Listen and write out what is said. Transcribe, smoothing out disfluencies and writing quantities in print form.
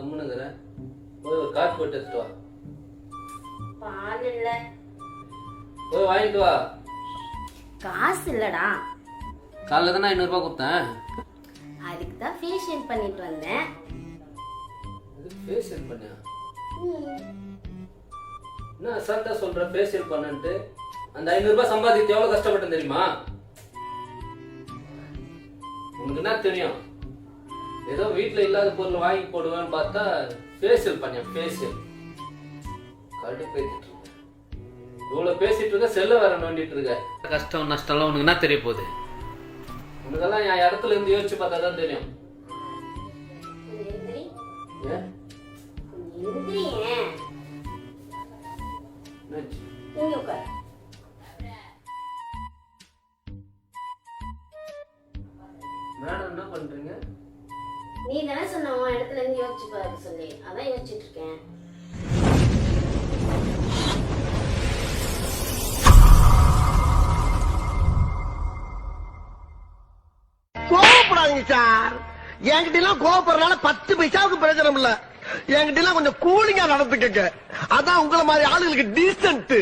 கம்முனுங்கிற போய் ஒரு காட் போட்டு எடுத்துட்டு வா. பால் இல்ல. போய் வாங்கிட்டு வா. காசு இல்லடா. காலைல தானே 500 ரூபாய் கொடுத்தேன். அதுக்கு தான் ஃபேஷியல் பண்ணிட்டு வந்தேன். ஃபேஷியல் பண்ணியா? என்ன அசால்ட்டா சொல்ற ஃபேஷியல் பண்ணன்ட்டு? அந்த 500 ரூபாய் சம்பாதிக்க எவ்வளவு கஷ்டப்பட்டேன் தெரியுமா? உனக்கு என்ன தெரியும்? ஏதோ வீட்டுல இல்லாத பொருள் வாங்கி போடுவேன்னு பார்த்தா ஃபேஷியல் பண்ணியா? ஃபேஷியல் கடுப்பேத்திட்டு இருக்க. இவ்வளவு பேசிட்டு இருக்க, செல்ல வேற நோண்டிட்டு இருக்க. கஷ்டம் நஷ்டம்லாம் உனக்கு என்ன தெரிய போகுது? உனக்கெல்லாம் என் இடத்துல இருந்து யோசிச்சு பார்த்தா தான் தெரியும். மேடம் என்ன பண்றீங்க? நீ தானே சொன்ன உன் இடத்துல இருந்து யோசிச்சு பாரு சொல்லி, அதான் யோசிச்சுட்டு இருக்கேன். கோவப்படாதீங்க சார். என்கிட்ட எல்லாம் கோவப்படுறதுனால 10 பைசாவுக்கு பிரயோஜனம் இல்ல. என்கிட்ட எல்லாம் கொஞ்சம் கூலிங்கா நடந்துக்கங்க. அதான் உங்களை மாதிரி ஆளுங்களுக்கு டீசன்ட்.